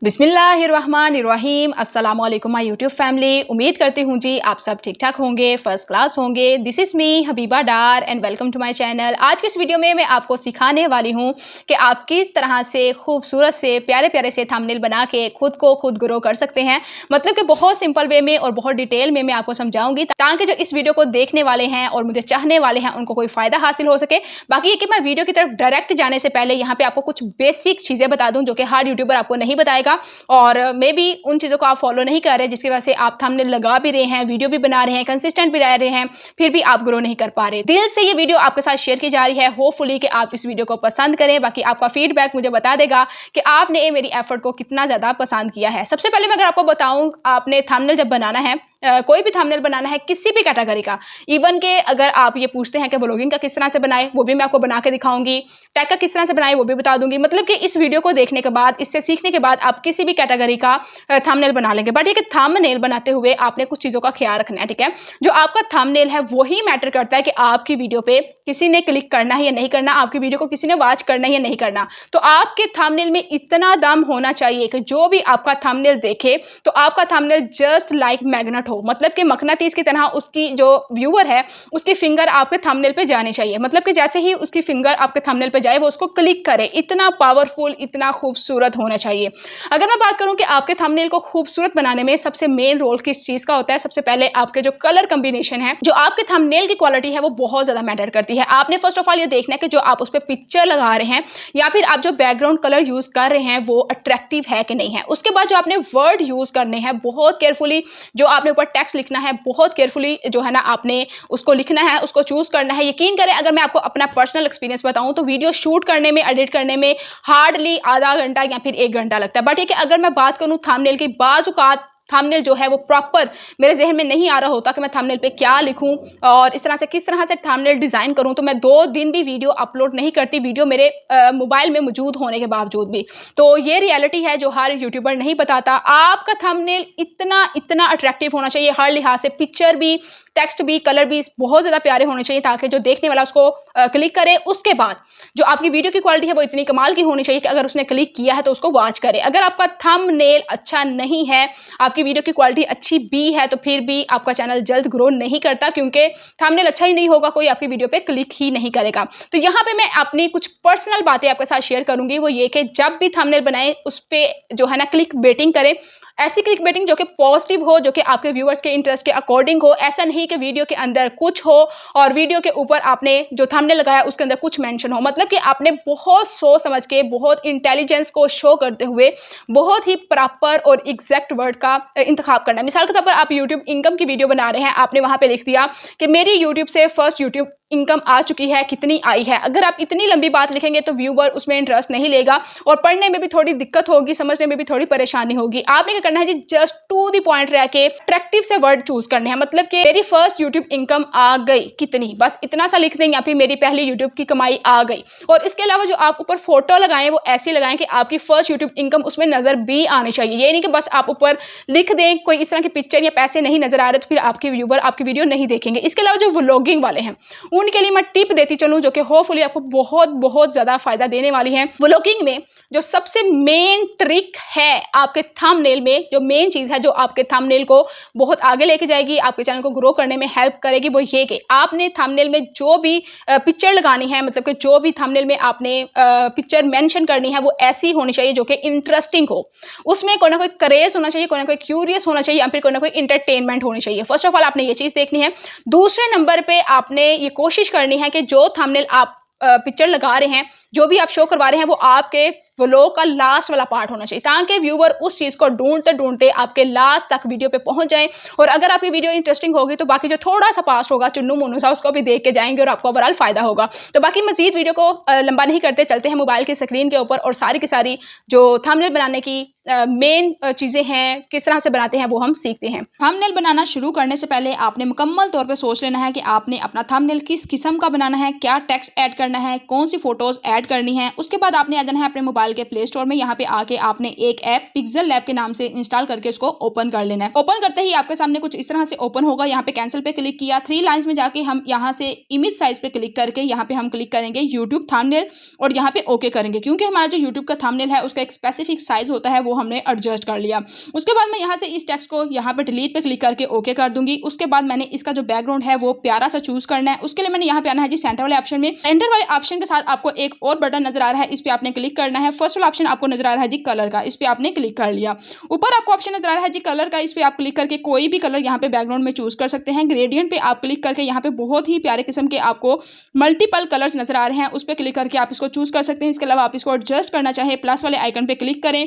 बिस्मिल्लाहिर्रहमानिर्रहीम। अस्सलाम वालेकुम माय यूट्यूब फैमिली। उम्मीद करती हूँ जी आप सब ठीक ठाक होंगे, फर्स्ट क्लास होंगे। This is me Habiba Dar and welcome to my channel. आज की इस वीडियो में मैं आपको सिखाने वाली हूँ कि आप किस तरह से खूबसूरत से प्यारे प्यारे से थंबनेल बना के खुद को खुद ग्रो कर सकते हैं। मतलब कि बहुत सिंपल वे में और बहुत डिटेल में मैं आपको समझाऊंगी ताकि जो इस वीडियो को देखने वाले हैं और मुझे चाहने वाले हैं उनको कोई फ़ायदा हासिल हो सके। बाकी ये कि मैं वीडियो की तरफ डायरेक्ट जाने से पहले यहाँ पे आपको कुछ बेसिक चीज़ें बता दूँ जो कि हर यूट्यूबर आपको नहीं बताएगा, और मे बी उन चीज़ों को आप फॉलो नहीं कर रहे जिसकी वजह से आप थंबनेल लगा भी रहे हैं, वीडियो भी बना रहे हैं, कंसिस्टेंट भी रह रहे हैं, फिर भी आप ग्रो नहीं कर पा रहे। दिल से ये वीडियो आपके साथ शेयर की जा रही है, होपफुली कि आप इस वीडियो को पसंद करें। बाकी आपका फीडबैक मुझे बता देगा कि आपने मेरी एफर्ट को कितना ज़्यादा पसंद किया है। सबसे पहले मैं अगर आपको बताऊँ, आपने थंबनेल जब बनाना है, कोई भी थंबनेल बनाना है किसी भी कैटेगरी का, इवन के अगर आप ये पूछते हैं कि ब्लॉगिंग का किस तरह से बनाए, वो भी मैं आपको बना के दिखाऊंगी। टैग का किस तरह से बनाए वो भी बता दूंगी। मतलब कि इस वीडियो को देखने के बाद, इससे सीखने के बाद आप किसी भी कैटेगरी का थंबनेल बना लेंगे। बट ये कि थंबनेल बनाते हुए आपने कुछ चीज़ों का ख्याल रखना है, ठीक है। जो आपका थंबनेल है वही मैटर करता है कि आपकी वीडियो पे किसी ने क्लिक करना है या नहीं करना, आपकी वीडियो को किसी ने वॉच करना है या नहीं करना। तो आपके थंबनेल में इतना दम होना चाहिए कि जो भी आपका थंबनेल देखे तो आपका थंबनेल जस्ट लाइक मैग्नेट हो। मतलब कि मकनातीस की तरह उसकी जो व्यूअर है उसकी फिंगर आपके थंबनेल पे जानी चाहिए। मतलब कि जैसे ही उसकी फिंगर आपके थंबनेल पे जाए वो उसको क्लिक करे। इतना पावरफुल, इतना खूबसूरत होना चाहिए। अगर मैं बात करूं कि आपके थंबनेल को खूबसूरत बनाने में सबसे मेन रोल किस चीज़ का होता है, सबसे पहले आपके जो कलर कॉम्बिनेशन है, जो आपके थंबनेल की क्वालिटी है वो बहुत ज़्यादा मैटर करती है। आपने फर्स्ट ऑफ ऑल ये देखना है कि जो आप उस पर पिक्चर लगा रहे हैं या फिर आप जो बैकग्राउंड कलर यूज़ कर रहे हैं वो अट्रैक्टिव है कि नहीं है। उसके बाद जो आपने वर्ड यूज़ करने हैं बहुत केयरफुली, जो आपने ऊपर टेक्स्ट लिखना है बहुत केयरफुली जो है ना आपने उसको लिखना है, उसको चूज़ करना है। यकीन करें अगर मैं आपको अपना पर्सनल एक्सपीरियंस बताऊं तो वीडियो शूट करने में, एडिट करने में हार्डली आधा घंटा या फिर 1 घंटा लगता है। बट ये कि अगर मैं बात करूं थंबनेल की, बाज़ औक़ात थंबनेल जो है वो प्रॉपर मेरे ज़हन में नहीं आ रहा होता कि मैं थंबनेल पे क्या लिखूं और इस तरह से किस तरह से थंबनेल डिज़ाइन करूं, तो मैं 2 दिन भी वीडियो अपलोड नहीं करती, वीडियो मेरे मोबाइल में मौजूद होने के बावजूद भी। तो ये रियलिटी है जो हर यूट्यूबर नहीं बताता। आपका थंबनेल इतना अट्रैक्टिव होना चाहिए हर लिहाज से, पिक्चर भी, टेक्स्ट भी, कलर भी बहुत ज़्यादा प्यारे होने चाहिए ताकि जो देखने वाला उसको क्लिक करे। उसके बाद जो आपकी वीडियो की क्वालिटी है वो इतनी कमाल की होनी चाहिए कि अगर उसने क्लिक किया है तो उसको वॉच करे। अगर आपका थंबनेल अच्छा नहीं है, आपकी वीडियो की क्वालिटी अच्छी भी है, तो फिर भी आपका चैनल जल्द ग्रो नहीं करता, क्योंकि थंबनेल अच्छा ही नहीं होगा, कोई आपकी वीडियो पे क्लिक ही नहीं करेगा। तो यहाँ पे मैं अपनी कुछ पर्सनल बातें आपके साथ शेयर करूंगी, वो ये कि जब भी थंबनेल बनाएं उस पे जो है ना क्लिक बेटिंग करें। ऐसी क्लिक बेटिंग जो कि पॉजिटिव हो, जो कि आपके व्यूअर्स के इंटरेस्ट के अकॉर्डिंग हो। ऐसा नहीं कि वीडियो के अंदर कुछ हो और वीडियो के ऊपर आपने जो थंबनेल लगाया उसके अंदर कुछ मेंशन हो। मतलब कि आपने बहुत सोच समझ के, बहुत इंटेलिजेंस को शो करते हुए बहुत ही प्रॉपर और एग्जैक्ट वर्ड का इंतखाब करना है। मिसाल के तौर पर आप यूट्यूब इनकम की वीडियो बना रहे हैं, आपने वहां पे लिख दिया कि मेरी यूट्यूब से फर्स्ट यूट्यूब इनकम आ चुकी है, कितनी आई है। अगर आप इतनी लंबी बात लिखेंगे तो व्यूअर उसमें इंटरेस्ट नहीं लेगा और पढ़ने में भी थोड़ी दिक्कत होगी, समझने में भी थोड़ी परेशानी होगी। आपने क्या करना है जी, जस्ट टू द पॉइंट रह के अट्रैक्टिव से वर्ड चूज करने हैं। मतलब कि मेरी फर्स्ट यूट्यूब इनकम आ गई कितनी, बस इतना सा लिख दें, या फिर मेरी पहली यूट्यूब की कमाई आ गई। और इसके अलावा जो आप ऊपर फोटो लगाएं वो ऐसी लगाएं कि आपकी फर्स्ट यूट्यूब इनकम उसमें नजर भी आनी चाहिए। ये नहीं कि बस आप ऊपर लिख दें, कोई इस तरह की पिक्चर या पैसे नहीं नजर आ रहे तो फिर आपके व्यूअर आपकी वीडियो नहीं देखेंगे। इसके अलावा जो व्लॉगिंग वाले हैं उनके लिए मैं टिप देती चलूं जो कि होपफुली आपको बहुत ज्यादा फायदा देने वाली है। व्लॉगिंग में जो सबसे मेन ट्रिक है आपके थंबनेल में, जो मेन चीज है जो आपके थंबनेल को बहुत आगे लेके जाएगी, आपके चैनल को ग्रो करने में हेल्प करेगी, वो ये कि आपने थंबनेल में जो भी पिक्चर लगानी है, मतलब कि जो भी थंबनेल में आपने पिक्चर मेंशन करनी है वो ऐसी होनी चाहिए जो कि इंटरेस्टिंग हो। उसमें कोई ना कोई क्रेज होना चाहिए, कोई ना कोई क्यूरियस होना चाहिए, या फिर कोई ना कोई इंटरटेनमेंट होनी चाहिए। फर्स्ट ऑफ ऑल आपने ये चीज देखनी है। दूसरे नंबर पे आपने ये कोशिश करनी है कि जो थंबनेल आप पिक्चर लगा रहे हैं, जो भी आप शो करवा रहे हैं, वो आपके व्लॉग का लास्ट वाला पार्ट होना चाहिए ताकि व्यूअर उस चीज़ को ढूंढते ढूंढते आपके लास्ट तक वीडियो पे पहुंच जाएं। और अगर आपकी वीडियो इंटरेस्टिंग होगी तो बाकी जो थोड़ा सा पास होगा, चुन्नू मुन्नू सा, उसको भी देख के जाएंगे और आपको ओवरऑल फायदा होगा। तो बाकी मजीद वीडियो को लंबा नहीं करते, चलते हैं मोबाइल की स्क्रीन के ऊपर और सारी की सारी जो थंबनेल बनाने की मेन चीज़ें हैं, किस तरह से बनाते हैं वो हम सीखते हैं। थंबनेल बनाना शुरू करने से पहले आपने मुकम्मल तौर पे सोच लेना है कि आपने अपना थंबनेल किस किस्म का बनाना है, क्या टेक्स्ट ऐड करना है, कौन सी फोटोज ऐड करनी है। उसके बाद आपने आ जाना है अपने मोबाइल मोबाइल के प्ले स्टोर में यहाँ पे आके आपने एक ऐप पिक्सेल लैब के नाम से इंस्टॉल करके इसको ओपन कर लेना है। ओपन करते ही आपके सामने कुछ इस तरह से ओपन होगा। यहाँ पे कैंसिल पे क्लिक किया, 3 लाइंस में जाके हम यहाँ से इमेज साइज पे क्लिक करके यहाँ पे हम क्लिक करेंगे यूट्यूब थंबनेल और यहाँ पे ओके करेंगे, क्योंकि हमारा जो यूट्यूब का थंबनेल है उसका एक स्पेसिफिक साइज होता है, वो हमने एडजस्ट कर लिया। उसके बाद मैं यहाँ से इस टेक्स्ट को यहाँ पे डिलीट पे क्लिक करके ओके कर दूंगी। उसके बाद मैंने इसका जो बैकग्राउंड है वो प्यारा सा चूज करना है। उसके लिए मैंने यहाँ पे आना है जी सेंटर वाले ऑप्शन में। सेंटर वाले ऑप्शन के साथ आपको एक और बटन नजर आ रहा है, इस पे आपने क्लिक करना है। फर्स्ट वाला ऑप्शन आपको नजर आ रहा है जी कलर का, इस पे आपने क्लिक कर लिया। ऊपर आपको ऑप्शन नजर आ रहा है जी कलर का, इस पे आप क्लिक करके कोई भी कलर यहाँ पे बैकग्राउंड में चूज कर सकते हैं। ग्रेडियंट पे आप क्लिक करके यहाँ पे बहुत ही प्यारे किस्म के आपको मल्टीपल कलर्स नजर आ रहे हैं, उस पर क्लिक करके आप इसको चूज कर सकते हैं। इसके अलावा आप इसको एडजस्ट करना चाहे प्लस वाले आइकन पे क्लिक करें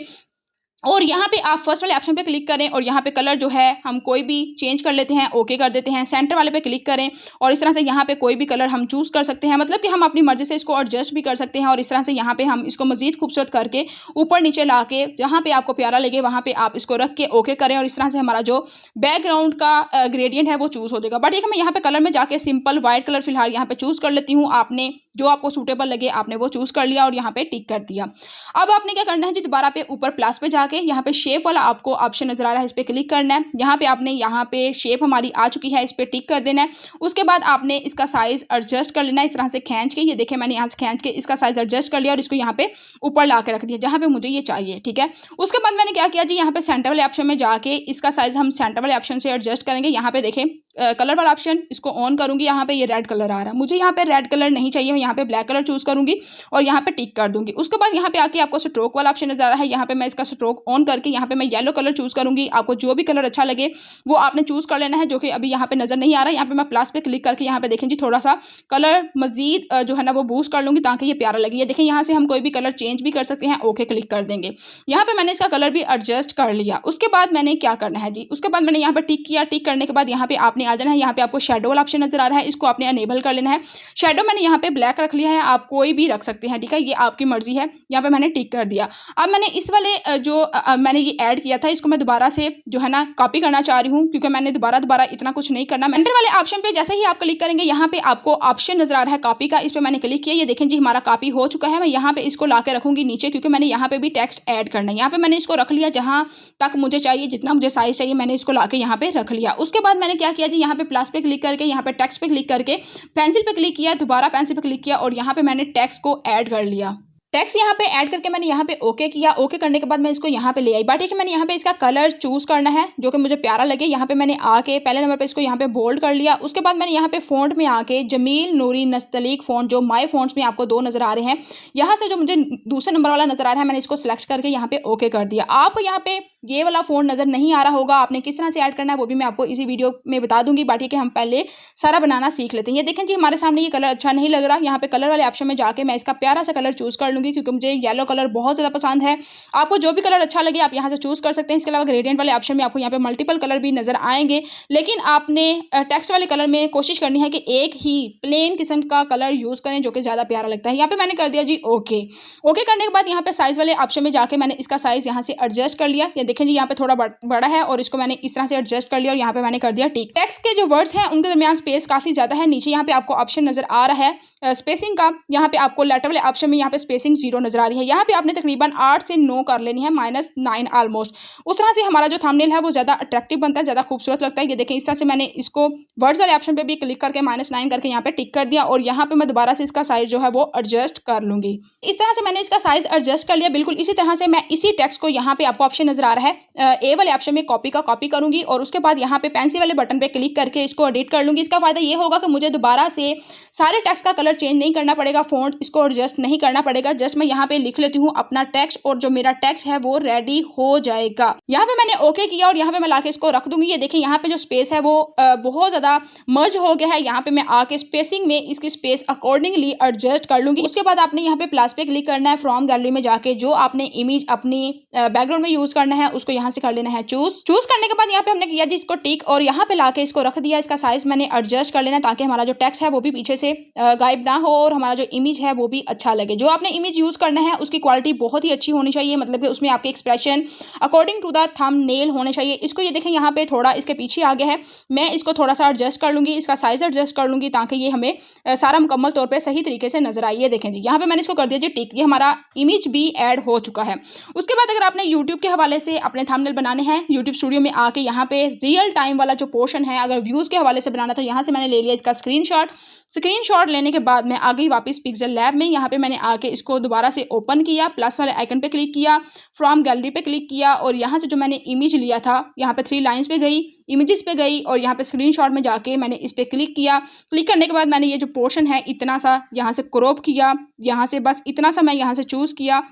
और यहाँ पे आप फर्स्ट वाले ऑप्शन पे क्लिक करें और यहाँ पे कलर जो है हम कोई भी चेंज कर लेते हैं, ओके कर देते हैं। सेंटर वाले पे क्लिक करें और इस तरह से यहाँ पे कोई भी कलर हम चूज कर सकते हैं, मतलब कि हम अपनी मर्जी से इसको एडजस्ट भी कर सकते हैं। और इस तरह से यहाँ पे हम इसको मजीद खूबसूरत करके ऊपर नीचे ला के जहाँ पे आपको प्यारा लगे वहाँ पे आप इसको रख के ओके करें और इस तरह से हमारा जो बैकग्राउंड का ग्रेडियंट है वो चूज हो जाएगा। बट एक मैं यहाँ पे कलर में जाके सिंपल व्हाइट कलर फिलहाल यहाँ पे चूज कर लेती हूँ। आपने जो आपको सूटेबल लगे आपने वो चूज कर लिया और यहाँ पे टिक कर दिया। अब आपने क्या करना है जी, दोबारा पे ऊपर प्लस पे जाके यहाँ पे शेप वाला आपको ऑप्शन नजर आ रहा है, इस पे क्लिक करना है। यहाँ पे आपने यहाँ पे शेप हमारी आ चुकी है, इस पे टिक कर देना है। उसके बाद आपने इसका साइज एडजस्ट कर लेना है, इस तरह से खींच के। ये देखें मैंने यहाँ से खींच के इसका साइज एडजस्ट कर लिया और इसको यहाँ पे ऊपर ला के रख दिया जहाँ पे मुझे ये चाहिए, ठीक है। उसके बाद मैंने क्या किया जी, यहाँ पे सेंटर वाले ऑप्शन में जाके इसका साइज हम सेंटर वाले ऑप्शन से एडजस्ट करेंगे। यहाँ पे देखें कलर वाला ऑप्शन, इसको ऑन करूंगी, यहाँ पे ये रेड कलर आ रहा है, मुझे यहाँ पे रेड कलर नहीं चाहिए, मैं यहाँ पे ब्लैक कलर चूज करूंगी और यहाँ पे टिक कर दूंगी। उसके बाद यहाँ पे आके आपको स्ट्रोक वाला ऑप्शन नजर आ रहा है, यहाँ पे मैं इसका स्ट्रोक ऑन करके यहाँ पे मैं येलो कलर चूज करूंगी। आपको जो भी कलर अच्छा लगे वो आपने चूज कर लेना है, जो कि अभी यहाँ पे नजर नहीं आ रहा है। यहाँ पे मैं प्लस पे क्लिक करके यहाँ पे देखें जी थोड़ा सा कलर मजीद जो है ना वो बूस्ट कर लूंगी ताकि ये प्यारा लगे। ये देखें यहाँ से हम कोई भी कलर चेंज भी कर सकते हैं, ओके क्लिक कर देंगे। यहाँ पे मैंने इसका कलर भी एडजस्ट कर लिया। उसके बाद मैंने क्या करना है जी, उसके बाद मैंने यहाँ पे टिक किया। टिक करने के बाद यहाँ पे आपने आ जाना है, यहाँ पे आपको शेडो वाला ऑप्शन नजर आ रहा है, इसको आपने अनेबल कर लेना है। शेडो मैंने यहाँ पे ब्लैक रख लिया है, आप कोई भी रख सकते हैं, ठीक है, ये आपकी मर्जी है। यहाँ पे मैंने टिक कर दिया। अब मैंने इस वाले जो मैंने ये ऐड किया था इसको मैं दोबारा से जो है ना कॉपी करना चाह रही हूँ, क्योंकि मैंने दोबारा इतना कुछ नहीं करना। सेंटर वाले ऑप्शन पे जैसे ही आप क्लिक करेंगे यहाँ पे आपको ऑप्शन नजर आ रहा है कॉपी का, इस पे मैंने क्लिक किया। ये देखें जी हमारा कॉपी हो चुका है। मैं यहाँ पे इसको ला के रखूंगी नीचे, क्योंकि मैंने यहाँ पे भी टेक्स्ट ऐड करना है। यहाँ पे मैंने इसको रख लिया जहाँ तक मुझे चाहिए, जितना मुझे साइज चाहिए मैंने इसको ला के यहाँ पे रख लिया। उसके बाद मैंने क्या किया जी, यहाँ पे प्लस पे क्लिक करके यहाँ पे टेक्स्ट पे क्लिक करके पेंसिल पे क्लिक किया, दोबारा पेंसिल पे क्लिक किया और यहाँ पे मैंने टेक्स्ट को ऐड कर लिया। टेक्स्ट यहाँ पे ऐड करके मैंने यहाँ पे ओके किया। ओके करने के बाद मैं इसको यहाँ पे ले आई। बट ठीक है, मैंने यहाँ पे इसका कलर चूज करना है जो कि मुझे प्यारा लगे। यहाँ पे मैंने आके पहले नंबर पे इसको यहाँ पे बोल्ड कर लिया। उसके बाद मैंने यहाँ पे फॉन्ट में आके जमील नूरी नस्तलीक फॉन्ट, जो माय फॉन्ट्स में आपको 2 नजर आ रहे हैं, यहाँ से जो मुझे दूसरे नंबर वाला नजर आ रहा है मैंने इसको सिलेक्ट करके यहाँ पे ओके कर दिया। आपको यहाँ पे ये वाला फॉन्ट नजर नहीं आ रहा होगा, आपने किस तरह से ऐड करना है वो भी मैं आपको इसी वीडियो में बता दूंगी। बट ठीक है, हम पहले सारा बनाना सीख लेते हैं। ये देखें जी हमारे सामने ये कलर अच्छा नहीं लग रहा। यहाँ पे कलर वाले ऑप्शन में जाके मैं इसका प्यारा सा कलर चूज कर लूंगी, क्योंकि मुझे येलो कलर बहुत ज्यादा पसंद है। आपको जो भी कलर अच्छा लगे आप यहाँ से चूज कर सकते हैं। इसके अलावा ग्रेडियंट वाले ऑप्शन में आपको यहाँ पे मल्टीपल कलर भी नजर आएंगे, लेकिन आपने टेक्स्ट वाले कलर में कोशिश करनी है कि एक ही प्लेन किस्म का कलर यूज करें जो कि ज्यादा प्यारा लगता है। यहाँ पे मैंने कर दिया जी ओके। ओके करने के बाद यहाँ पे साइज वाले ऑप्शन में जाके मैंने इसका साइज यहाँ से एडजस्ट कर लिया। ये देखें जी यहाँ पे थोड़ा बड़ा है और इसको मैंने इस तरह से एडजस्ट कर लिया और यहाँ पे मैंने कर दिया टिक। टेक्स्ट के जो वर्ड्स हैं उनके दरमियान स्पेस काफी ज्यादा है। नीचे यहाँ पे आपको ऑप्शन नजर आ रहा है स्पेसिंग का। यहाँ पे आपको लेटर वाले ऑप्शन में यहाँ पे स्पेसिंग 0 नजर आ रही है। यहाँ पे आपने तकरीबन 8 से 9 कर लेनी है, -9 ऑलमोस्ट। उस तरह से हमारा जो थंबनेल है वो ज्यादा अट्रैक्टिव बनता है, ज्यादा खूबसूरत लगता है। ये देखें इस तरह से मैंने इसको वर्ड्स वाले ऑप्शन पे भी क्लिक करके -9 करके यहाँ पे टिक कर दिया और यहाँ पे मैं दोबारा से इसका साइज जो है वो एडजस्ट कर लूंगी। इस तरह से मैंने इसका साइज एडजस्ट कर लिया। बिल्कुल इसी तरह से मैं इसी टेक्स्ट को यहाँ पे आपको ऑप्शन नजर आ रहा है ए वाले ऑप्शन में कॉपी करूंगी और उसके बाद यहाँ पे पेंसिल वाले बटन पे क्लिक करके इसको एडिट कर लूंगी। इसका फायदा ये होगा कि मुझे दोबारा से सारे टेक्स्ट का कलर चेंज नहीं करना पड़ेगा, फॉन्ट इसको एडजस्ट नहीं करना पड़ेगा। जस्ट मैं यहाँ पे लिख लेती हूँ अपना टेक्स्ट और जो मेरा टेक्स्ट है वो रेडी हो जाएगा। यहाँ पे मैंने ओके किया और यहाँ पे मैं लाके इसको रख दूंगी। ये देखें यहाँ पे जो स्पेस है वो बहुत ज्यादा मर्ज हो गया है। यहाँ पे मैं आके स्पेसिंग में इसकी स्पेस अकॉर्डिंगली एडजस्ट कर लूंगी। उसके बाद आपने यहाँ पे प्लस पे क्लिक करना है, फ्रॉम गैलरी में जाके जो आपने इमेज अपनी बैकग्राउंड में यूज करना है उसको यहाँ से कर लेना है चूज करने के बाद यहाँ पे हमने किया जी इसको टिक और यहाँ पे लाके इसको रख दिया। इसका साइज मैंने एडजस्ट कर लेना ताकि हमारा जो टेक्स्ट है वो भी पीछे से गायब वाइब ना हो और हमारा जो इमेज है वो भी अच्छा लगे। जो आपने इमेज यूज़ करना है उसकी क्वालिटी बहुत ही अच्छी होनी चाहिए, मतलब कि उसमें आपके expression according to the thumbnail होने चाहिए। इसको ये देखें यहाँ पे थोड़ा इसके पीछे आ गया है, मैं इसको थोड़ा सा एडजस्ट कर लूँगी, इसका साइज़ एडजस्ट कर लूँगी ताकि ये हमें सारा मुकम्मल तौर पे सही तरीके से नजर आए। ये देखें जी, यहाँ पे मैंने इसको कर दिया जी टिक, ये हमारा इमेज भी ऐड हो चुका है। उसके बाद अगर आपने यूट्यूब के हवाले से अपने थंबनेल बनाने हैं, यूट्यूब स्टूडियो में आके यहाँ पे रियल टाइम वाला जो पोर्शन है, अगर व्यूज़ के हवाले से बनाना तो यहाँ से मैंने ले लिया इसका स्क्रीनशॉट लेने के बाद मैं आ गई वापस पिक्सेल लैब में। यहाँ पे मैंने आके इसको दोबारा से ओपन किया, प्लस वाले आइकन पे क्लिक किया, फ्रॉम गैलरी पे क्लिक किया और यहाँ से जो मैंने इमेज लिया था यहाँ पे 3 लाइंस पे गई, इमेजेस पे गई और यहाँ पे स्क्रीनशॉट में जाके मैंने इस पे क्लिक किया। क्लिक करने के बाद मैंने ये जो पोर्शन है इतना सा यहाँ से क्रॉप किया, यहाँ से बस इतना सा मैं यहाँ से चूज़ किया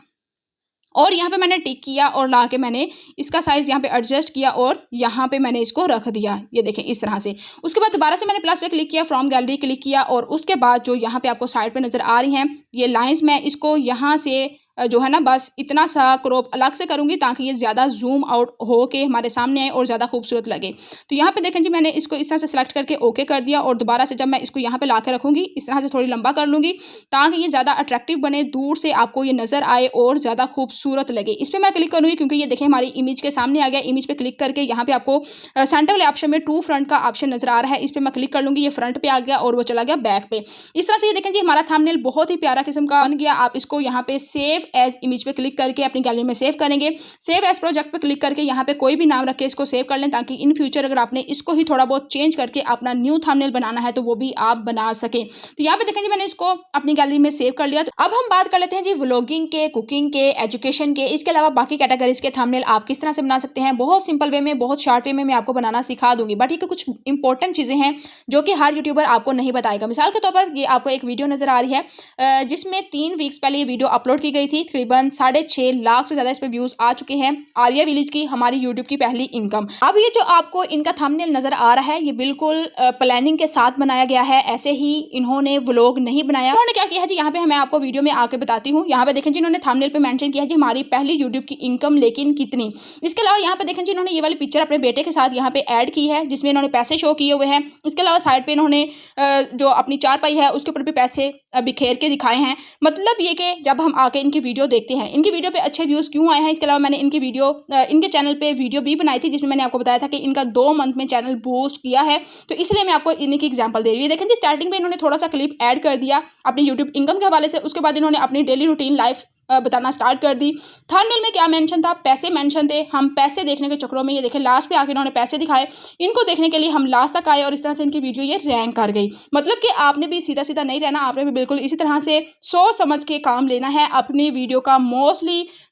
और यहाँ पे मैंने टिक किया और ला के मैंने इसका साइज़ यहाँ पे एडजस्ट किया और यहाँ पे मैंने इसको रख दिया। ये देखें इस तरह से। उसके बाद दोबारा से मैंने प्लस पे क्लिक किया, फ्रॉम गैलरी क्लिक किया और उसके बाद जो यहाँ पे आपको साइड पे नज़र आ रही हैं ये लाइंस, मैं इसको यहाँ से जो है ना बस इतना सा क्रॉप अलग से करूँगी ताकि ये ज़्यादा जूम आउट हो के हमारे सामने आए और ज़्यादा खूबसूरत लगे। तो यहाँ पे देखें जी, मैंने इसको इस तरह से सेलेक्ट करके ओके कर दिया और दोबारा से जब मैं इसको यहाँ पे ला के रखूँगी इस तरह से थोड़ी लंबा कर लूँगी ताकि ये ज़्यादा अट्रैक्टिव बने, दूर से आपको ये नज़र आए और ज़्यादा खूबसूरत लगे। इस पर मैं क्लिक करूँगी क्योंकि ये देखें हमारी इमेज के सामने आ गया। इमेज पर क्लिक करके यहाँ पे आपको सेंटर वाले ऑप्शन में टू फ्रंट का ऑप्शन नज़र आ रहा है, इस पर मैं क्लिक कर लूँगी, ये फ्रंट पे आ गया और वो चला गया बैक पे। इस तरह से ये देखें जी हमारा थंबनेल बहुत ही प्यारा किस्म का बन गया। आप इसको यहाँ पे सेव एज इमेज पे क्लिक करके अपनी गैलरी में सेव करेंगे। सेव एज प्रोजेक्ट पे क्लिक करके यहाँ पे कोई भी नाम रख के इसको सेव कर लें ताकि इन फ्यूचर अगर आपने इसको ही थोड़ा बहुत चेंज करके अपना न्यू थंबनेल बनाना है तो वो भी आप बना सके। तो यहाँ पे देखें जी मैंने इसको अपनी गैलरी में सेव कर लिया। तो अब हम बात कर लेते हैं जी व्लॉगिंग के, कुकिंग के, एजुकेशन के, इसके अलावा बाकी कैटेगरीज के थंबनेल आप किस तरह से बना सकते हैं। बहुत सिंपल वे में, बहुत शॉर्ट वे में मैं आपको बनाना सिखा दूंगी, बट ये कुछ इंपॉर्टेंट चीज़ें हैं जो कि हर यूट्यूबर आपको नहीं बताएगा। मिसाल के तौर पर ये आपको एक वीडियो नजर आ रही है जिसमें 3 वीक्स पहले ये वीडियो अपलोड की गई थी, तकरीबन 6.5 लाख से ज़्यादा इस पर व्यूज़ आ चुके हैं। आर्या विलेज की हमारी यूट्यूब की पहली इनकम। अब ये जो आपको इनका थंबनेल नज़र आ रहा है ये बिल्कुल प्लानिंग के साथ बनाया गया है, ऐसे ही इन्होंने व्लॉग नहीं बनाया। उन्होंने क्या किया है जी, यहाँ पे मैं आपको वीडियो में आके बताती हूँ। यहाँ पे देखें जी इन्होंने थंबनेल पे मेंशन किया है जी हमारी पहली यूट्यूब की इनकम लेकिन कितनी। इसके अलावा यहाँ पे देखें जी इन्होंने ये वाली पिक्चर अपने बेटे के साथ यहाँ पे ऐड की है जिसमें इन्होंने पैसे शो किए हुए हैं। इसके अलावा साइड पे इन्होंने जो अपनी चारपाई है उसके ऊपर भी पैसे बिखेर के दिखाए हैं। मतलब ये कि जब हम आके इनकी वीडियो देखते हैं, इनकी वीडियो पे अच्छे व्यूज़ क्यों आए हैं। इसके अलावा मैंने इनके चैनल पे वीडियो भी बनाई थी जिसमें मैंने आपको बताया था कि इनका 2 मंथ में चैनल बूस्ट किया है, तो इसलिए मैं आपको इनकी एग्जांपल दे रही हूँ। देखें जी स्टार्टिंग में इन्होंने थोड़ा सा क्लिप ऐड कर दिया अपनी यूट्यूब इनकम के हवाले से, उसके बाद इन्होंने अपनी डेली रूटीन लाइफ बताना स्टार्ट कर दी। थंबनेल में क्या मेंशन था, पैसे मेंशन थे। हम पैसे देखने के चक्रों में ये देखें लास्ट पे आके इन्होंने पैसे दिखाए, इनको देखने के लिए हम लास्ट तक आए और इस तरह से इनकी वीडियो ये रैंक कर गई। मतलब कि आपने भी सीधा सीधा नहीं रहना, आपने भी बिल्कुल इसी तरह से सोच समझ के काम लेना है। अपनी वीडियो का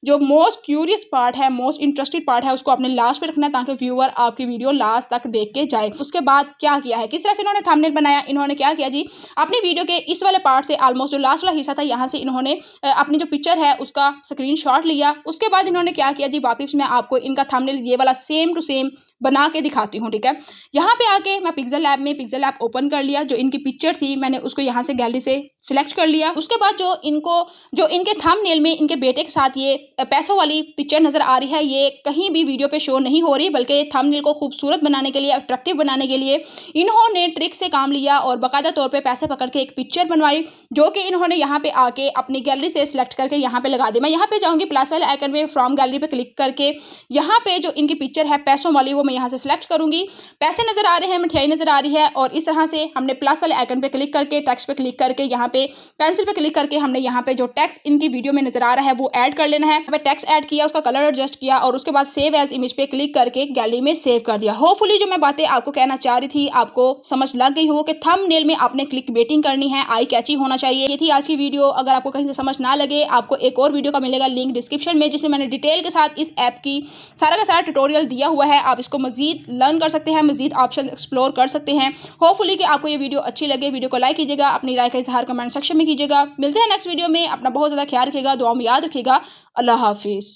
जो मोस्ट क्यूरियस पार्ट है, मोस्ट इंटरेस्टेड पार्ट है, उसको आपने लास्ट पे रखना है ताकि व्यूअर आपकी वीडियो लास्ट तक देख के जाए। उसके बाद क्या किया है, किस तरह से इन्होंने थंबनेल बनाया, इन्होंने क्या किया जी, अपनी वीडियो के इस वाले पार्ट से ऑलमोस्ट जो लास्ट वाला हिस्सा था यहाँ से इन्होंने अपनी जो पिक्चर है उसका स्क्रीनशॉट लिया। उसके बाद इन्होंने क्या किया जी, वापस मैं आपको इनका थंबनेल ये वाला सेम टू सेम बना के दिखाती हूँ, ठीक है। यहाँ पे आके मैं पिक्सेल लैब ओपन कर लिया, जो इनकी पिक्चर थी मैंने उसको यहाँ से गैलरी से सिलेक्ट कर लिया। उसके बाद जो इनके थंबनेल में इनके बेटे के साथ ये पैसों वाली पिक्चर नजर आ रही है, ये कहीं भी वीडियो पे शो नहीं हो रही, बल्कि थंबनेल को खूबसूरत बनाने के लिए, अट्रैक्टिव बनाने के लिए इन्होंने ट्रिक से काम लिया और बाकायदा तौर पर पैसे पकड़ के एक पिक्चर बनवाई जो कि इन्होंने यहाँ पे आके अपनी गैलरी से सिलेक्ट करके यहाँ पे लगा दी। मैं यहाँ पे जाऊँगी प्लस वाले आइकन में, फ्रॉम गैलरी पे क्लिक करके यहाँ पे जो इनकी पिक्चर है पैसों वाली वो मैं यहाँ से सिलेक्ट करूँगी। पैसे नजर आ रहे हैं, मिठाई नजर आ रही है और इस तरह से हमने प्लस वाले आइकन पे क्लिक करके टेक्स्ट पे क्लिक करके यहाँ पे पेंसिल पे क्लिक करके हमने यहाँ पे जो टेक्स्ट इनकी वीडियो में नजर आ रहा है वो ऐड कर लेना है। यहाँ पे टेक्स्ट ऐड किया, उसका कलर एडजस्ट किया और उसके बाद सेव एज इमेज पे क्लिक करके गैलरी में सेव कर दिया। होपफुली जो मैं बातें आपको कहना चाह रही थी आपको समझ लग गई हो कि थंबनेल में आपने क्लिक बेटिंग करनी है, आई कैची होना चाहिए। ये थी आज की वीडियो। अगर आपको कहीं से समझ ना लगे, आपको एक और वीडियो का मिलेगा लिंक डिस्क्रिप्शन में जिसमें मैंने डिटेल के साथ इस ऐप की सारा का सारा ट्यूटोरियल दिया हुआ है। आप इसको मजीद लर्न कर सकते हैं, मजीद ऑप्शन एक्सप्लोर कर सकते हैं। होपफुली कि आपको ये वीडियो अच्छी लगे। वीडियो को लाइक कीजिएगा, अपनी राय का इजहार कमेंट सेक्शन में कीजिएगा। मिलते हैं नेक्स्ट वीडियो में। अपना बहुत ज़्यादा ख्याल रखिएगा, दुआ में याद रखिएगा। अल्लाह हाफिज़।